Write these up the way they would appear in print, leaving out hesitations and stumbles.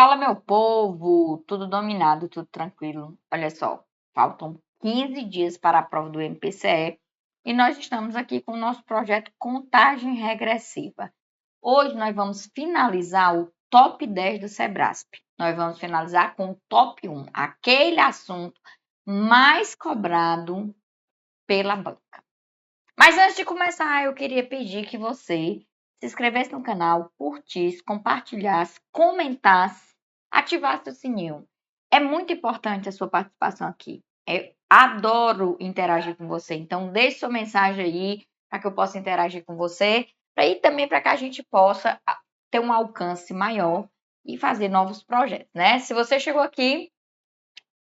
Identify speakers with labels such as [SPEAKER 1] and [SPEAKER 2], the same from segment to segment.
[SPEAKER 1] Fala, meu povo, tudo dominado, tudo tranquilo. Olha só, faltam 15 dias para a prova do MPCE e nós estamos aqui com o nosso projeto Contagem Regressiva. Hoje nós vamos finalizar o top 10 do Sebrasp. Nós vamos finalizar com o top 1, aquele assunto mais cobrado pela banca. Mas antes de começar, eu queria pedir que você se inscrevesse no canal, curtisse, compartilhasse, comentasse, ativasse o sininho. É muito importante a sua participação aqui. Eu adoro interagir com você. Então, deixe sua mensagem aí para que eu possa interagir com você. E também para que a gente possa ter um alcance maior e fazer novos projetos, né? Se você chegou aqui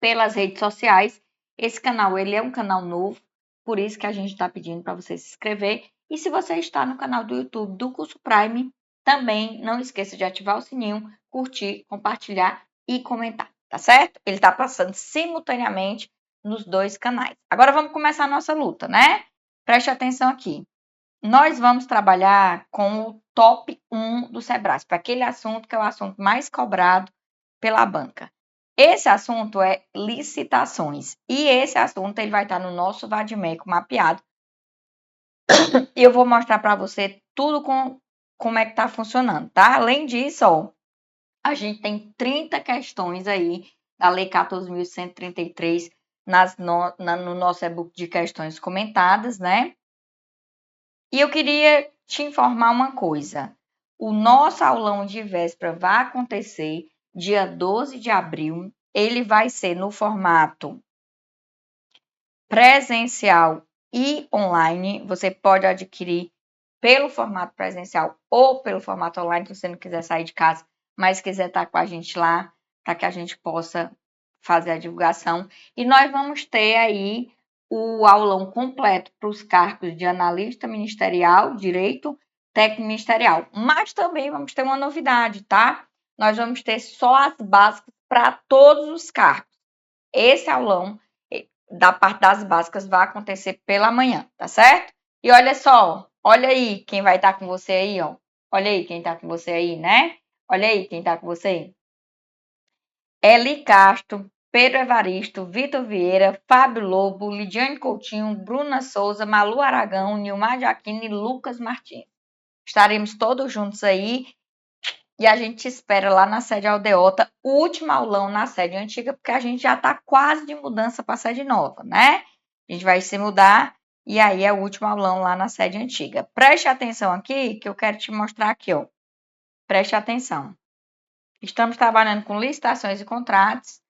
[SPEAKER 1] pelas redes sociais, esse canal ele é um canal novo. Por isso que a gente está pedindo para você se inscrever. E se você está no canal do YouTube do Curso Prime, também não esqueça de ativar o sininho, curtir, compartilhar e comentar, tá certo? Ele está passando simultaneamente nos dois canais. Agora vamos começar a nossa luta, né? Preste atenção aqui. Nós vamos trabalhar com o top 1 do Sebrasp, aquele assunto que é o assunto mais cobrado pela banca. Esse assunto é licitações. E esse assunto ele vai estar no nosso Vadimeco mapeado. E eu vou mostrar para você tudo como é que está funcionando, tá? Além disso, ó, a gente tem 30 questões aí da Lei 14.133 no nosso e-book de questões comentadas, né? E eu queria te informar uma coisa. O nosso aulão de véspera vai acontecer dia 12 de abril. Ele vai ser no formato presencial e online. Você pode adquirir pelo formato presencial ou pelo formato online, se você não quiser sair de casa, mas quiser estar com a gente lá, para que a gente possa fazer a divulgação. E nós vamos ter aí o aulão completo para os cargos de analista ministerial, direito, técnico ministerial. Mas também vamos ter uma novidade, tá? Nós vamos ter só as básicas para todos os cargos. Esse aulão da parte das básicas vai acontecer pela manhã, tá certo? E olha só, olha aí quem vai estar com você aí, ó. Olha aí quem está com você aí, né? Olha aí quem está com você. Eli Castro, Pedro Evaristo, Vitor Vieira, Fábio Lobo, Lidiane Coutinho, Bruna Souza, Malu Aragão, Nilmar de Aquino e Lucas Martins. Estaremos todos juntos aí e a gente espera lá na sede Aldeota, o último aulão na sede antiga, porque a gente já está quase de mudança para a sede nova, né? A gente vai se mudar e aí é o último aulão lá na sede antiga. Preste atenção aqui, que eu quero te mostrar aqui, ó. Preste atenção. Estamos trabalhando com licitações e contratos.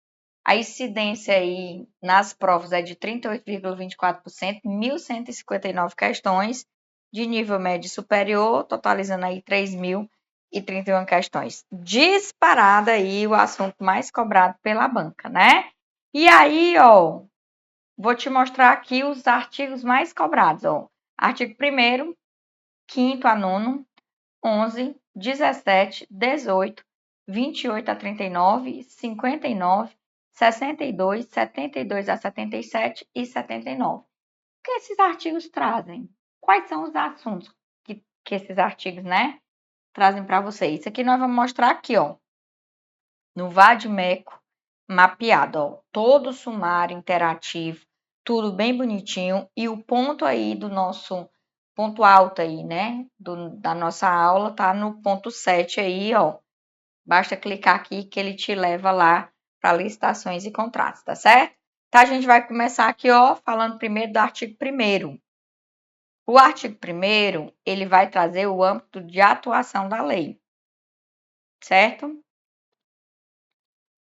[SPEAKER 1] A incidência aí nas provas é de 38,24%, 1.159 questões de nível médio superior, totalizando aí 3.031 questões. Disparada aí o assunto mais cobrado pela banca, né? E aí, ó, vou te mostrar aqui os artigos mais cobrados, ó. Artigo 1º, 5º a 9º, 11, 17, 18, 28 a 39, 59, 62, 72 a 77 e 79. O que esses artigos trazem? Quais são os assuntos que esses artigos, né, trazem para vocês? Isso aqui nós vamos mostrar aqui, ó, no Vadimeco mapeado, ó, todo o sumário interativo, tudo bem bonitinho e o ponto aí do nosso ponto alto aí, né, da nossa aula tá no ponto 7 aí, ó. Basta clicar aqui que ele te leva lá para licitações e contratos, tá certo? Então, a gente vai começar aqui, ó, falando primeiro do artigo 1º. O artigo 1º, ele vai trazer o âmbito de atuação da lei, certo?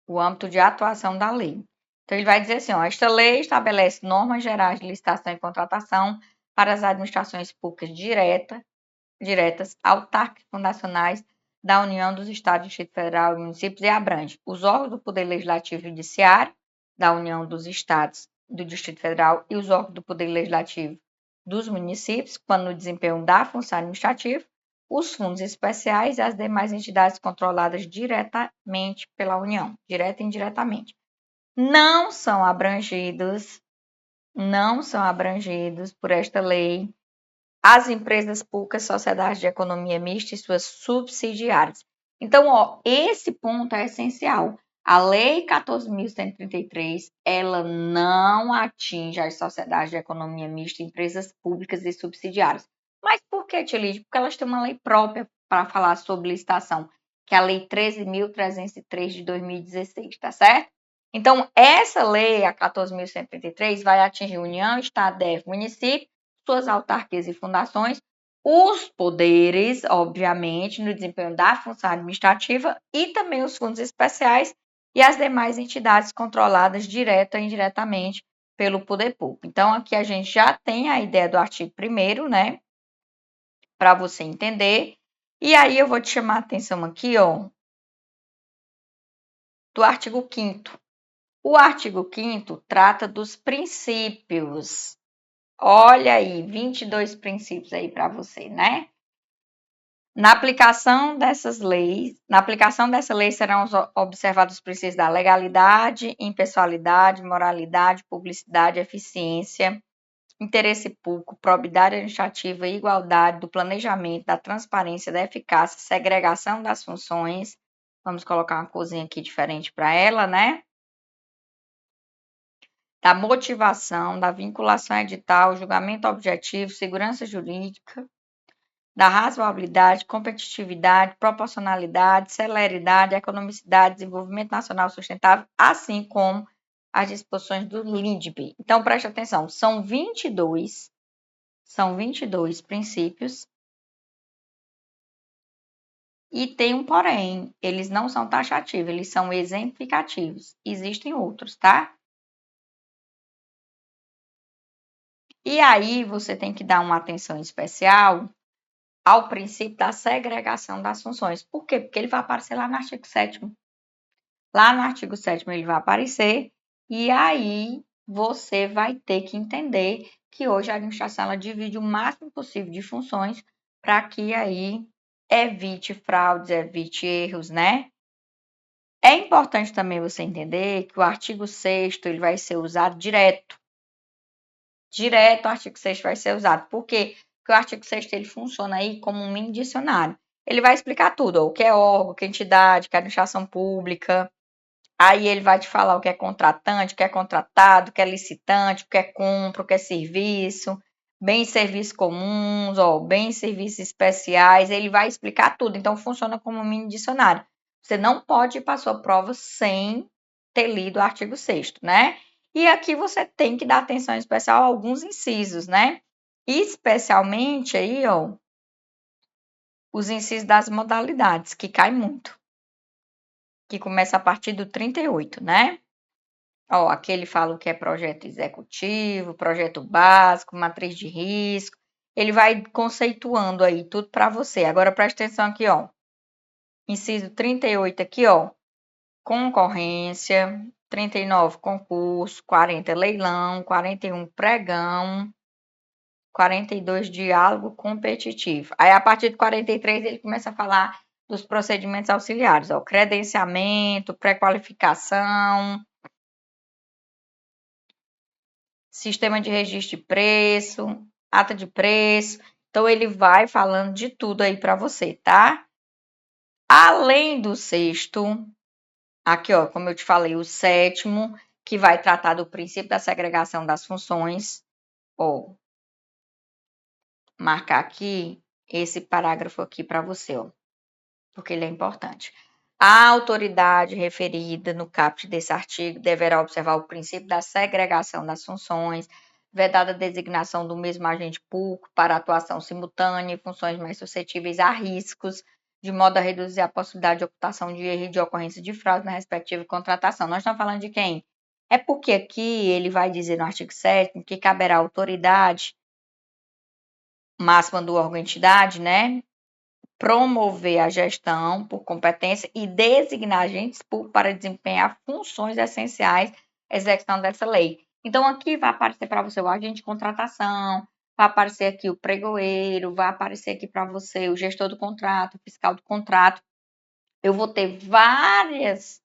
[SPEAKER 1] O âmbito de atuação da lei. Então, ele vai dizer assim, ó, esta lei estabelece normas gerais de licitação e contratação para as administrações públicas diretas, autárquicas fundacionais da União dos Estados, Distrito Federal e municípios e abrange os órgãos do Poder Legislativo e Judiciário da União dos Estados, do Distrito Federal e os órgãos do Poder Legislativo dos municípios, quando no desempenho da função administrativa, os fundos especiais e as demais entidades controladas diretamente pela União, direta e indiretamente. Não são abrangidos por esta lei as empresas públicas, sociedades de economia mista e suas subsidiárias. Então, ó, esse ponto é essencial. A Lei 14.133, ela não atinge as sociedades de economia mista, empresas públicas e subsidiárias. Mas por que, Tilide? Porque elas têm uma lei própria para falar sobre licitação, que é a Lei 13.303 de 2016, tá certo? Então, essa lei, a 14.133, vai atingir União, Estado, DF, município, suas autarquias e fundações, os poderes, obviamente, no desempenho da função administrativa e também os fundos especiais e as demais entidades controladas direta ou indiretamente pelo poder público. Então, aqui a gente já tem a ideia do artigo 1º, né, para você entender. E aí eu vou te chamar a atenção aqui, ó, do artigo 5º. O artigo 5º trata dos princípios. Olha aí, 22 princípios aí para você, né? Na aplicação dessa lei serão observados os princípios da legalidade, impessoalidade, moralidade, publicidade, eficiência, interesse público, probidade administrativa, igualdade, do planejamento, da transparência, da eficácia, segregação das funções. Vamos colocar uma coisinha aqui diferente para ela, né? Da motivação, da vinculação edital, julgamento objetivo, segurança jurídica, da razoabilidade, competitividade, proporcionalidade, celeridade, economicidade, desenvolvimento nacional sustentável, assim como as disposições do LINDB. Então, preste atenção, são 22 princípios e tem um porém, eles não são taxativos, eles são exemplificativos. Existem outros, tá? E aí você tem que dar uma atenção especial ao princípio da segregação das funções. Por quê? Porque ele vai aparecer lá no artigo 7º. Lá no artigo 7º ele vai aparecer e aí você vai ter que entender que hoje a administração ela divide o máximo possível de funções para que aí evite fraudes, evite erros, né? É importante também você entender que o artigo 6º ele vai ser usado direto. Direto o artigo 6º vai ser usado. Por quê? Porque o artigo 6º ele funciona aí como um mini dicionário. Ele vai explicar tudo, o que é órgão, o que é entidade, o que é administração pública. Aí ele vai te falar o que é contratante, o que é contratado, o que é licitante, o que é compra, o que é serviço, bens e serviços comuns, ó, bens e serviços especiais. Ele vai explicar tudo. Então funciona como um mini dicionário. Você não pode ir para a sua prova sem ter lido o artigo 6º, né? E aqui você tem que dar atenção especial a alguns incisos, né? Especialmente aí, ó, os incisos das modalidades, que cai muito. Que começa a partir do 38, né? Ó, aqui ele fala o que é projeto executivo, projeto básico, matriz de risco. Ele vai conceituando aí tudo para você. Agora presta atenção aqui, ó. Inciso 38 aqui, ó. Concorrência, 39 concurso, 40 leilão, 41 pregão, 42 diálogo competitivo. Aí a partir de 43 ele começa a falar dos procedimentos auxiliares, ó, credenciamento, pré-qualificação, sistema de registro de preço, ata de preço. Então ele vai falando de tudo aí para você, tá? Além do 6º, aqui, ó, como eu te falei, o 7º, que vai tratar do princípio da segregação das funções. Ó, marcar aqui esse parágrafo aqui para você, ó, porque ele é importante. A autoridade referida no caput desse artigo deverá observar o princípio da segregação das funções, vedada a designação do mesmo agente público para atuação simultânea em funções mais suscetíveis a riscos, de modo a reduzir a possibilidade de ocultação de erro e de ocorrência de fraude na respectiva contratação. Nós estamos falando de quem? É porque aqui ele vai dizer no artigo 7º que caberá à autoridade máxima do órgão entidade, né? Promover a gestão por competência e designar agentes públicos para desempenhar funções essenciais à execução dessa lei. Então, aqui vai aparecer para você o agente de contratação, vai aparecer aqui o pregoeiro, vai aparecer aqui para você o gestor do contrato, o fiscal do contrato. Eu vou ter várias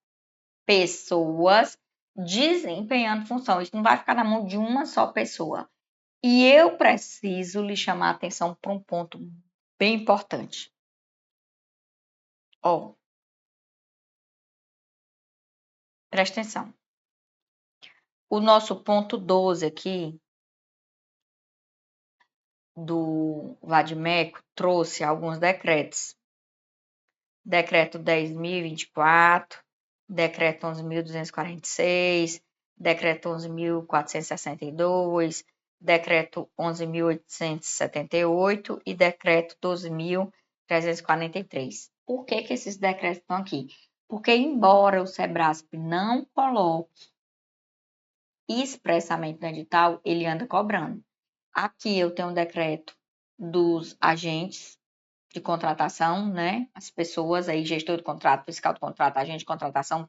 [SPEAKER 1] pessoas desempenhando função. Isso não vai ficar na mão de uma só pessoa. E eu preciso lhe chamar a atenção para um ponto bem importante. Ó, Presta atenção. O nosso ponto 12 aqui do Vadimeco trouxe alguns decretos. Decreto 10.024, Decreto 11.246, Decreto 11.462, Decreto 11.878 e Decreto 12.343. Por que esses decretos estão aqui? Porque, embora o Sebrasp não coloque expressamente no edital, ele anda cobrando. Aqui eu tenho um decreto dos agentes de contratação, né? As pessoas aí, gestor de contrato, fiscal de contrato, agente de contratação,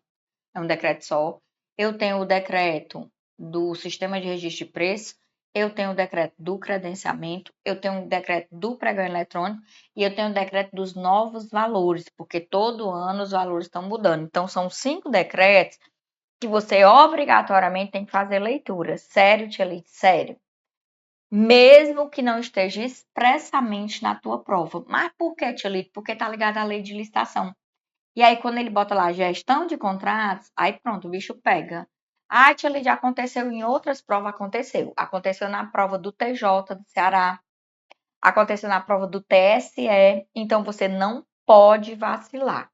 [SPEAKER 1] é um decreto só. Eu tenho o decreto do sistema de registro de preço, eu tenho o decreto do credenciamento, eu tenho o decreto do pregão eletrônico e eu tenho o decreto dos novos valores, porque todo ano os valores estão mudando. Então, são 5 decretos que você obrigatoriamente tem que fazer leitura. Sério, Tia Liz, sério. Mesmo que não esteja expressamente na tua prova. Mas por que, Tia Liz? Porque tá ligado à lei de licitação. E aí, quando ele bota lá gestão de contratos, aí pronto, o bicho pega. Ah, Tia Liz, já aconteceu em outras provas, aconteceu. Aconteceu na prova do TJ do Ceará, aconteceu na prova do TSE. Então, você não pode vacilar.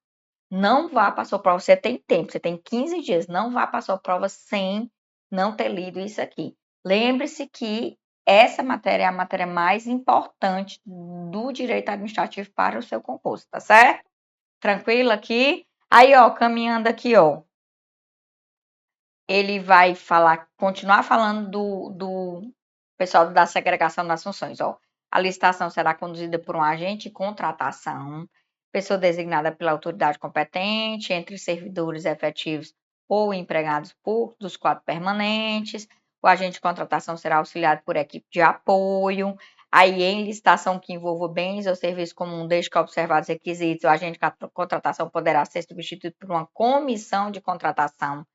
[SPEAKER 1] Não vá para a sua prova, você tem tempo, você tem 15 dias, não vá para a sua prova sem não ter lido isso aqui. Lembre-se que essa matéria é a matéria mais importante do direito administrativo para o seu concurso, tá certo? Tranquilo aqui? Aí, ó, caminhando aqui, ó, ele vai falar, continuar falando do pessoal da segregação das funções, ó. A licitação será conduzida por um agente de contratação, pessoa designada pela autoridade competente, entre servidores efetivos ou empregados públicos dos quadros permanentes. O agente de contratação será auxiliado por equipe de apoio. Aí, em licitação que envolva bens ou serviços comuns, desde que observados os requisitos, o agente de contratação poderá ser substituído por uma comissão de contratação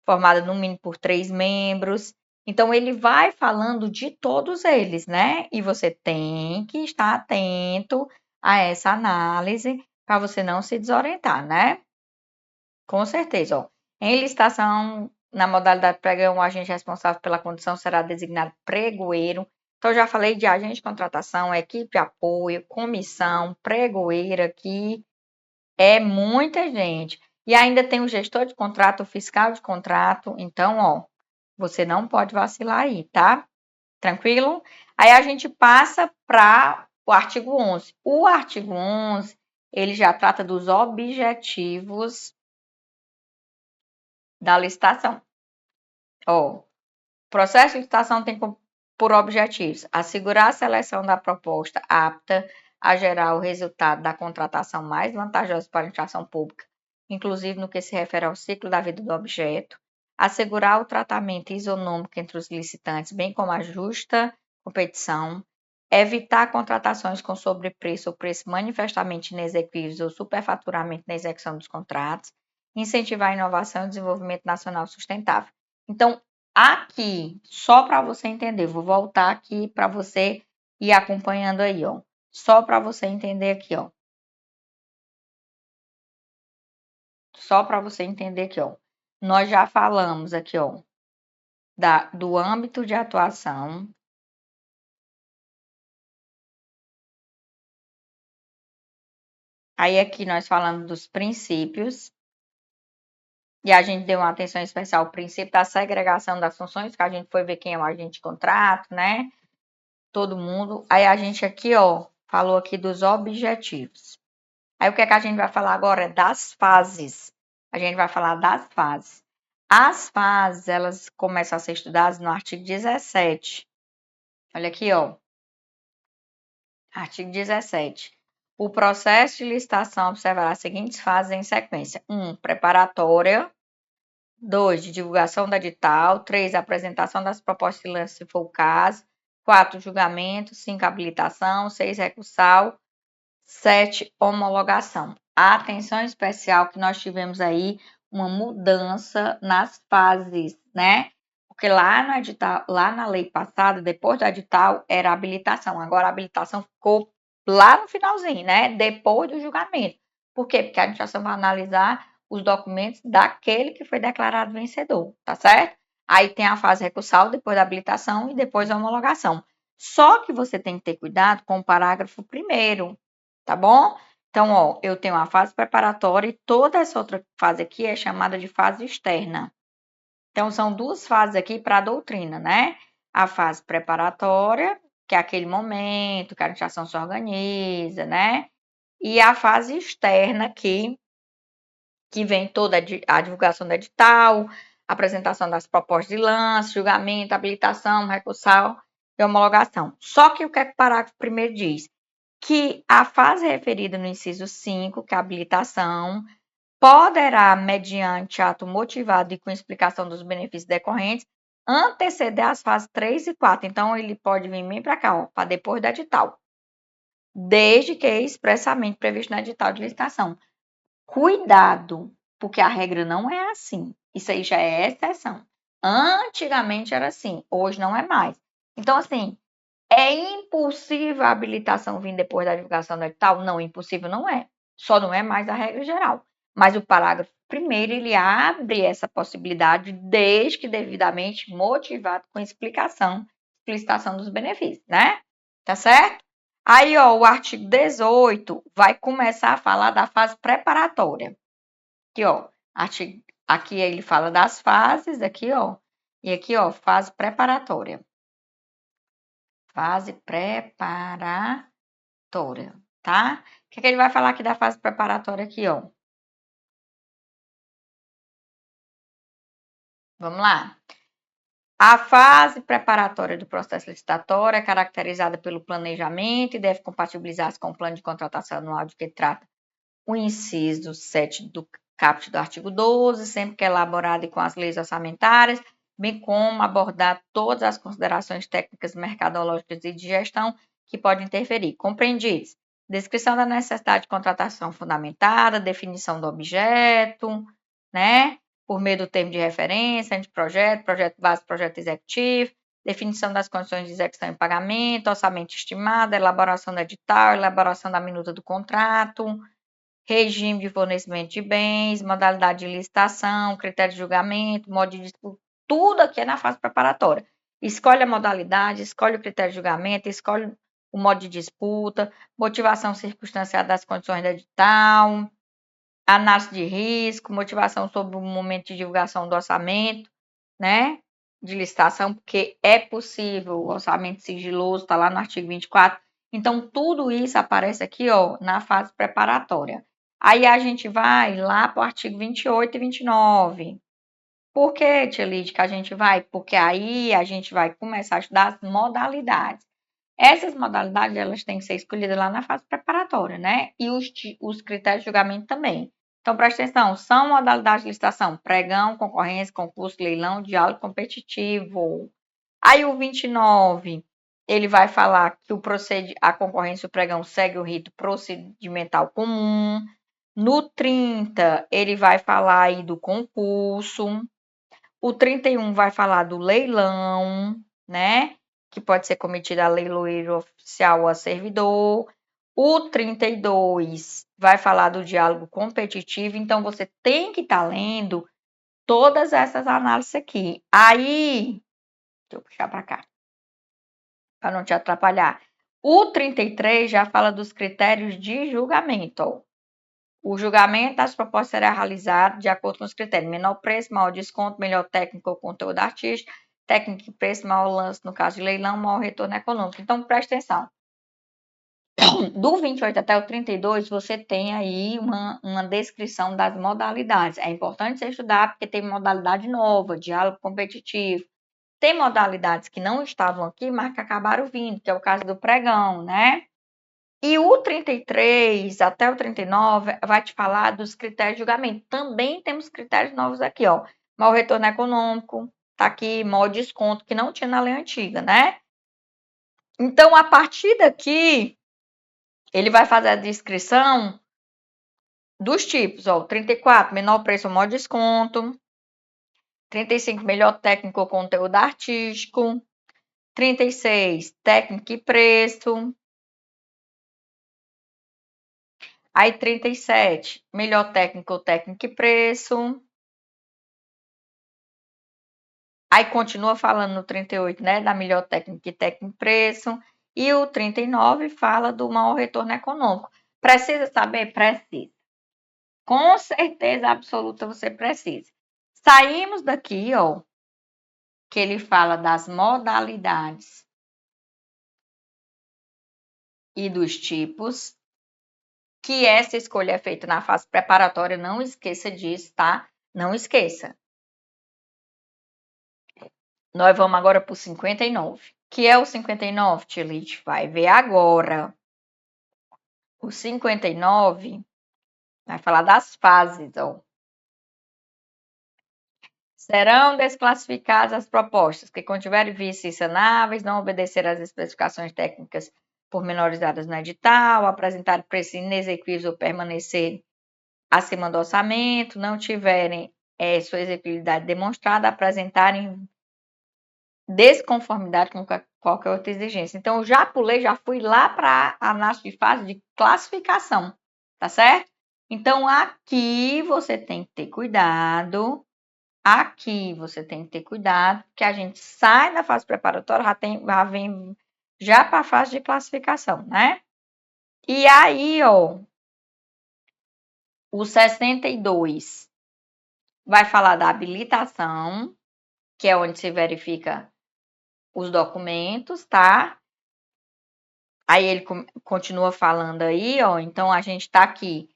[SPEAKER 1] formada no mínimo por 3 membros. Então, ele vai falando de todos eles, né? E você tem que estar atento a essa análise para você não se desorientar, né? Com certeza, ó. Em licitação, na modalidade pregão, o agente responsável pela condução será designado pregoeiro. Então, eu já falei de agente de contratação, equipe de apoio, comissão, pregoeiro aqui. É muita gente. E ainda tem o gestor de contrato, o fiscal de contrato. Então, ó, você não pode vacilar aí, tá? Tranquilo? Aí a gente passa para o artigo 11. O artigo 11, ele já trata dos objetivos da licitação. Ó, o processo de licitação tem por objetivos assegurar a seleção da proposta apta a gerar o resultado da contratação mais vantajosa para a administração pública, inclusive no que se refere ao ciclo da vida do objeto, assegurar o tratamento isonômico entre os licitantes, bem como a justa competição, evitar contratações com sobrepreço ou preço manifestamente inexequíveis ou superfaturamento na execução dos contratos, incentivar a inovação e desenvolvimento nacional sustentável. Então, aqui, só para você entender, vou voltar aqui para você ir acompanhando aí, ó. Só para você entender aqui, ó. Só para você entender aqui, ó. Nós já falamos aqui, ó, do âmbito de atuação. Aí aqui nós falamos dos princípios. E a gente deu uma atenção especial ao princípio da segregação das funções, que a gente foi ver quem é o agente de contrato, né? Todo mundo. Aí a gente aqui, ó, falou aqui dos objetivos. Aí o que é que a gente vai falar agora? Das fases. A gente vai falar das fases. As fases, elas começam a ser estudadas no artigo 17. Olha aqui, ó. Artigo 17. O processo de licitação observará as seguintes fases em sequência. 1. Preparatória. 2. De divulgação da edital. 3. Apresentação das propostas de lance, se for o caso. 4. Julgamento. 5. Habilitação. 6. Recursal. 7. Homologação. Atenção especial que nós tivemos aí uma mudança nas fases, né? Porque lá no edital, lá na lei passada, depois do edital, era habilitação. Agora a habilitação ficou lá no finalzinho, né? Depois do julgamento. Por quê? Porque a administração vai analisar os documentos daquele que foi declarado vencedor, tá certo? Aí tem a fase recursal, depois da habilitação e depois a homologação. Só que você tem que ter cuidado com o parágrafo primeiro, tá bom? Então, ó, eu tenho a fase preparatória e toda essa outra fase aqui é chamada de fase externa. Então, são duas fases aqui para a doutrina, né? A fase preparatória, que é aquele momento que a administração se organiza, né? E a fase externa, que vem toda a divulgação do edital, apresentação das propostas de lance, julgamento, habilitação, recursal e homologação. Só que o que é que o parágrafo primeiro diz? Que a fase referida no inciso 5, que é a habilitação, poderá, mediante ato motivado e com explicação dos benefícios decorrentes, anteceder as fases 3 e 4. Então, ele pode vir bem para cá, para depois do edital, desde que expressamente previsto no edital de licitação. Cuidado, porque a regra não é assim. Isso aí já é exceção. Antigamente era assim, hoje não é mais. Então, assim, é impossível a habilitação vir depois da divulgação do edital? Não, impossível não é. Só não é mais a regra geral. Mas o parágrafo primeiro, ele abre essa possibilidade desde que devidamente motivado com explicação, explicitação dos benefícios, né? Tá certo? Aí, ó, o artigo 18 vai começar a falar da fase preparatória. Aqui, ó, aqui ele fala das fases, aqui, ó, e aqui, ó, fase preparatória. Fase preparatória, tá? O que ele vai falar aqui da fase preparatória aqui, ó? Vamos lá. A fase preparatória do processo licitatório é caracterizada pelo planejamento e deve compatibilizar-se com o plano de contratação anual de que trata o inciso 7 do caput do artigo 12, sempre que elaborado com as leis orçamentárias, bem como abordar todas as considerações técnicas, mercadológicas e de gestão que podem interferir. Compreendidos? Descrição da necessidade de contratação fundamentada, definição do objeto, né? Por meio do termo de referência, anteprojeto, projeto base, projeto executivo, definição das condições de execução e pagamento, orçamento estimado, elaboração do edital, elaboração da minuta do contrato, regime de fornecimento de bens, modalidade de licitação, critério de julgamento, modo de disputa, tudo aqui é na fase preparatória. Escolhe a modalidade, escolhe o critério de julgamento, escolhe o modo de disputa, motivação circunstanciada das condições do edital, análise de risco, motivação sobre o momento de divulgação do orçamento, né? De licitação, porque é possível, o orçamento sigiloso está lá no artigo 24. Então, tudo isso aparece aqui, ó, na fase preparatória. Aí a gente vai lá para o artigo 28 e 29. Por que, Tia Lídia, que a gente vai? Porque aí a gente vai começar a estudar as modalidades. Essas modalidades, elas têm que ser escolhidas lá na fase preparatória, né? E os critérios de julgamento também. Então, presta atenção, são modalidades de licitação, pregão, concorrência, concurso, leilão, diálogo competitivo. Aí o 29, ele vai falar que a concorrência e o pregão segue o rito procedimental comum. No 30, ele vai falar aí do concurso. O 31 vai falar do leilão, né? Que pode ser cometido a leiloeiro oficial ou a servidor. O 32 vai falar do diálogo competitivo. Então, você tem que estar lendo todas essas análises aqui. Aí, deixa eu puxar para cá, para não te atrapalhar. O 33 já fala dos critérios de julgamento. Ó. O julgamento das propostas será realizado de acordo com os critérios: menor preço, maior desconto, melhor técnico ou conteúdo artístico, técnico e preço, maior lance no caso de leilão, maior retorno econômico. Então, presta atenção. Do 28 até o 32, você tem aí uma descrição das modalidades. É importante você estudar, porque tem modalidade nova, diálogo competitivo. Tem modalidades que não estavam aqui, mas que acabaram vindo, que é o caso do pregão, né? E o 33 até o 39 vai te falar dos critérios de julgamento. Também temos critérios novos aqui, ó. Maior retorno econômico, tá aqui, maior desconto, que não tinha na lei antiga, né? Então, a partir daqui, ele vai fazer a descrição dos tipos, ó. 34, menor preço ou maior desconto. 35, melhor técnico ou conteúdo artístico. 36, técnica e preço. Aí 37, melhor técnico ou técnico e preço. Aí continua falando no 38, né, da melhor técnica e técnico e preço. E o 39 fala do maior retorno econômico. Precisa saber? Precisa. Com certeza absoluta você precisa. Saímos daqui, ó, que ele fala das modalidades e dos tipos, que essa escolha é feita na fase preparatória, não esqueça disso, tá? Não esqueça. Nós vamos agora para o 59. Que é o 59, tia Lid? Vai ver agora. O 59 vai falar das fases, ó. Serão desclassificadas as propostas que contiverem vícios sanáveis, não obedecer às especificações técnicas pormenorizadas no edital, apresentar preços inexequíveis ou permanecer acima do orçamento, não tiverem sua execuibilidade demonstrada, apresentarem desconformidade com qualquer outra exigência. Então, eu já pulei, já fui lá para a análise de fase de classificação, tá certo? Então, aqui você tem que ter cuidado. Aqui você tem que ter cuidado, que a gente sai da fase preparatória, já vem já para a fase de classificação, né? E aí, ó, o 62 vai falar da habilitação, que é onde se verifica os documentos, tá? Aí ele continua falando aí, ó, então a gente tá aqui,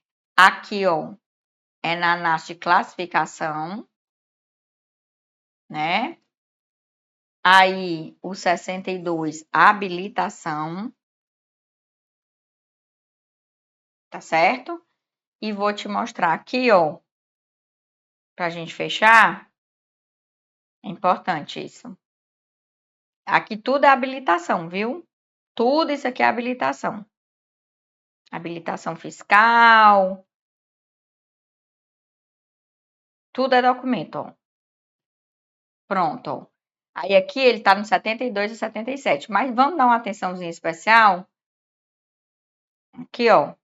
[SPEAKER 1] ó, é na análise de classificação, né? Aí o 62, habilitação, tá certo? E vou te mostrar aqui, ó, pra gente fechar. É importante isso. Aqui tudo é habilitação, viu? Tudo isso aqui é habilitação. Habilitação fiscal, tudo é documento, ó. Pronto, ó. Aí aqui ele tá no 72 e 77, mas vamos dar uma atençãozinha especial. Aqui, ó,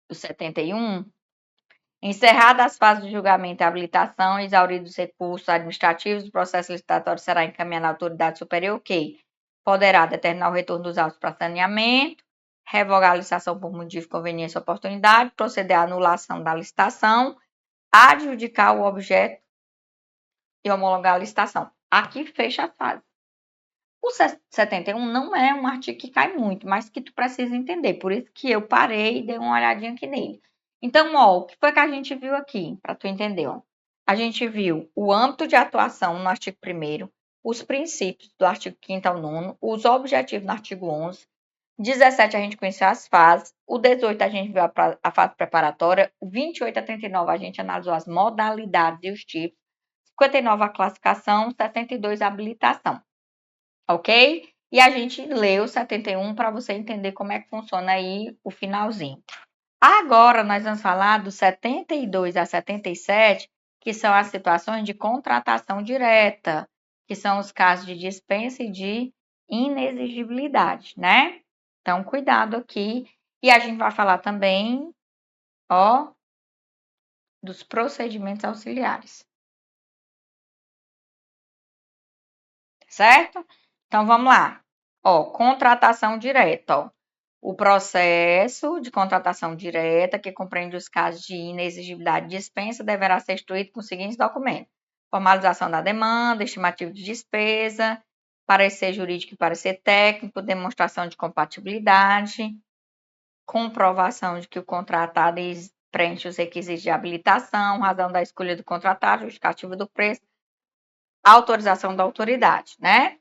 [SPEAKER 1] o 71. Encerradas as fases de julgamento e habilitação, exauridos os recursos administrativos, o processo licitatório será encaminhado à autoridade superior que poderá determinar o retorno dos autos para saneamento, revogar a licitação por motivo de conveniência ou oportunidade, proceder à anulação da licitação, adjudicar o objeto e homologar a licitação. Aqui fecha a fase. O 71 não é um artigo que cai muito, mas que tu precisa entender. Por isso que eu parei e dei uma olhadinha aqui nele. Então, ó, o que foi que a gente viu aqui, para tu entender, ó? A gente viu o âmbito de atuação no artigo 1º, os princípios do artigo 5º ao 9º, os objetivos no artigo 11º, 17 a gente conheceu as fases, o 18 a gente viu a fase preparatória, o 28 a 39 a gente analisou as modalidades e os tipos, 59 a classificação, 72 a habilitação. Ok? E a gente leu 71 para você entender como é que funciona aí o finalzinho. Agora nós vamos falar do 72 a 77, que são as situações de contratação direta, que são os casos de dispensa e de inexigibilidade, né? Então, cuidado aqui. E a gente vai falar também, ó, dos procedimentos auxiliares. Certo? Então, vamos lá. Ó, contratação direta, ó. O processo de contratação direta, que compreende os casos de inexigibilidade de dispensa, deverá ser instruído com os seguintes documentos: formalização da demanda, estimativa de despesa, parecer jurídico e parecer técnico, demonstração de compatibilidade, comprovação de que o contratado preenche os requisitos de habilitação, razão da escolha do contratado, justificativa do preço, autorização da autoridade, né?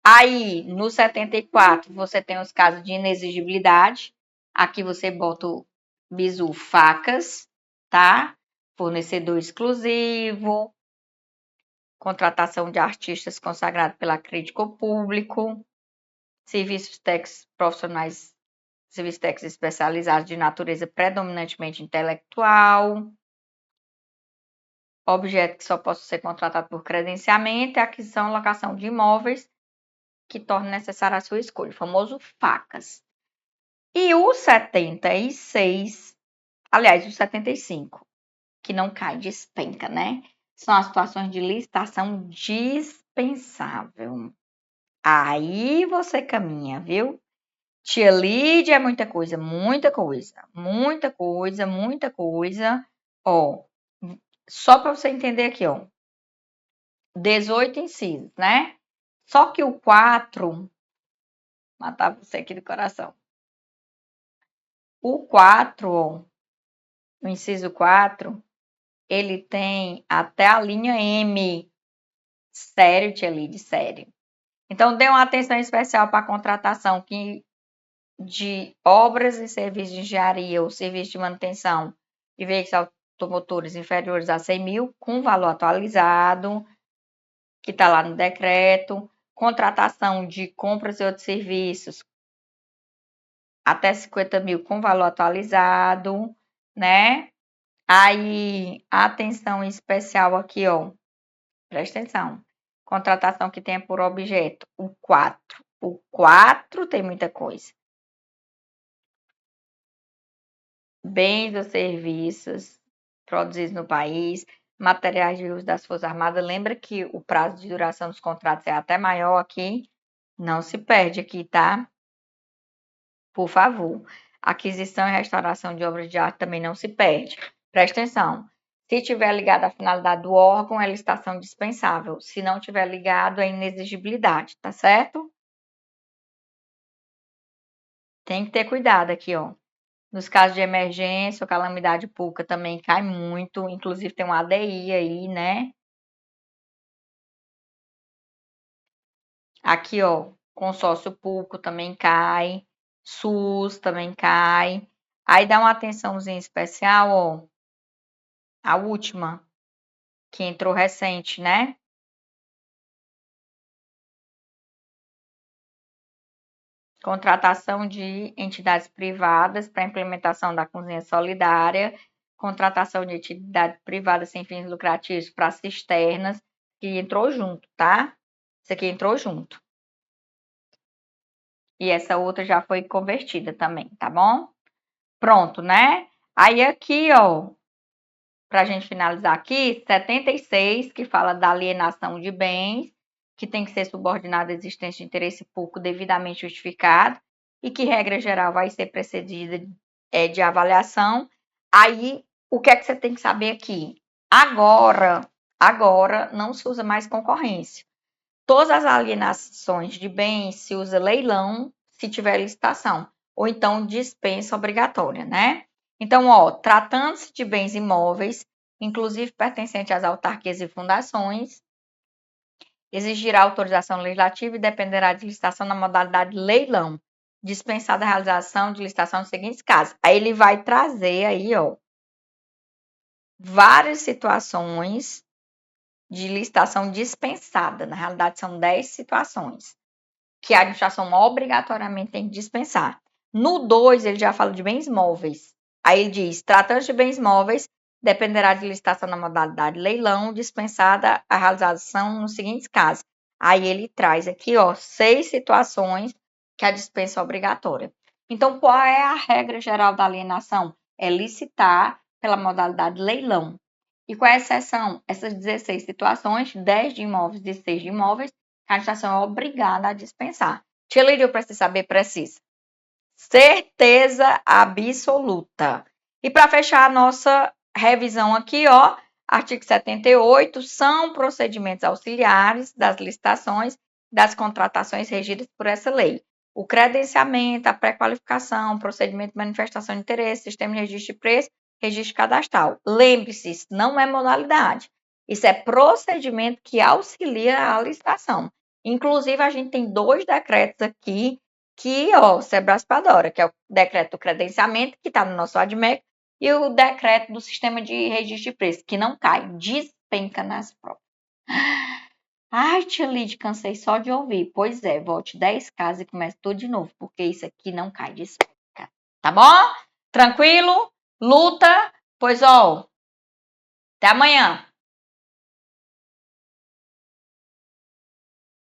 [SPEAKER 1] Aí, no 74, você tem os casos de inexigibilidade. Aqui você bota o bizu facas, tá? Fornecedor exclusivo, contratação de artistas consagrados pela crítica ao público, serviços técnicos profissionais, serviços técnicos especializados de natureza predominantemente intelectual, objetos que só possam ser contratados por credenciamento e aquisição e locação de imóveis que torne necessária a sua escolha, o famoso facas. E o 76, aliás, o 75, que não cai, despenca, né? São as situações de licitação dispensável. Aí você caminha, viu? Tia Lídia é muita coisa, muita coisa, muita coisa, muita coisa. Ó, só para você entender aqui, ó. 18 incisos, né? Só que o 4, matar você aqui do coração. O 4, ó, o inciso 4, ele tem até a linha M. Sério, tia Lídia, sério. Então, dê uma atenção especial para a contratação de obras e serviços de engenharia ou serviços de manutenção de veículos automotores inferiores a 100 mil, com valor atualizado, que está lá no decreto, contratação de compras e outros serviços até 50 mil com valor atualizado, né? Aí, atenção especial aqui, ó, presta atenção. Contratação que tenha por objeto o 4. O 4 tem muita coisa. Bens ou serviços produzidos no país, materiais de uso das Forças Armadas. Lembra que o prazo de duração dos contratos é até maior aqui? Não se perde aqui, tá? Por favor. Aquisição e restauração de obras de arte também não se perde. Presta atenção. Se tiver ligado à finalidade do órgão, é licitação dispensável. Se não tiver ligado, é inexigibilidade, tá certo? Tem que ter cuidado aqui, ó. Nos casos de emergência ou calamidade pública também cai muito, inclusive tem um ADI aí, né? Aqui, ó, consórcio público também cai, SUS também cai. Aí dá uma atençãozinha especial, ó, a última, que entrou recente, né? Contratação de entidades privadas para implementação da cozinha solidária, contratação de entidades privadas sem fins lucrativos para cisternas, que entrou junto, tá? Isso aqui entrou junto. E essa outra já foi convertida também, tá bom? Pronto, né? Aí aqui, ó, para a gente finalizar aqui, 76, que fala da alienação de bens, que tem que ser subordinada à existência de interesse público devidamente justificado e que, regra geral, vai ser precedida de avaliação. Aí, o que é que você tem que saber aqui? Agora não se usa mais concorrência. Todas as alienações de bens se usa leilão se tiver licitação, ou então dispensa obrigatória, né? Então, ó, tratando-se de bens imóveis, inclusive pertencentes às autarquias e fundações, exigirá autorização legislativa e dependerá de licitação na modalidade leilão, dispensada a realização de licitação nos seguintes casos. Aí ele vai trazer aí, ó, várias situações de licitação dispensada. Na realidade, são 10 situações que a administração obrigatoriamente tem que dispensar. No 2, ele já fala de bens móveis. Aí ele diz: tratando de bens móveis, dependerá de licitação na modalidade leilão, dispensada a realização nos seguintes casos. Aí ele traz aqui, ó, 6 situações que a dispensa é obrigatória. Então, qual é a regra geral da alienação? É licitar pela modalidade leilão. E qual é a exceção? Essas 16 situações, 10 de imóveis e 6 de imóveis, a administração é obrigada a dispensar. Tia Lídia, eu preciso saber, precisa. Certeza absoluta. E para fechar a nossa revisão aqui, ó, artigo 78, são procedimentos auxiliares das licitações, das contratações regidas por essa lei. O credenciamento, a pré-qualificação, procedimento de manifestação de interesse, sistema de registro de preço, registro cadastral. Lembre-se, isso não é modalidade. Isso é procedimento que auxilia a licitação. Inclusive, a gente tem 2 decretos aqui que, ó, Sebraspadora, que é o decreto do credenciamento, que está no nosso ADMEC, e o decreto do sistema de registro de preço, que não cai, despenca nas provas. Ai, tia Lídia, cansei só de ouvir. Pois é, volte 10 casas e comece tudo de novo, porque isso aqui não cai, despenca. Tá bom? Tranquilo? Luta? Pois, ó, até amanhã.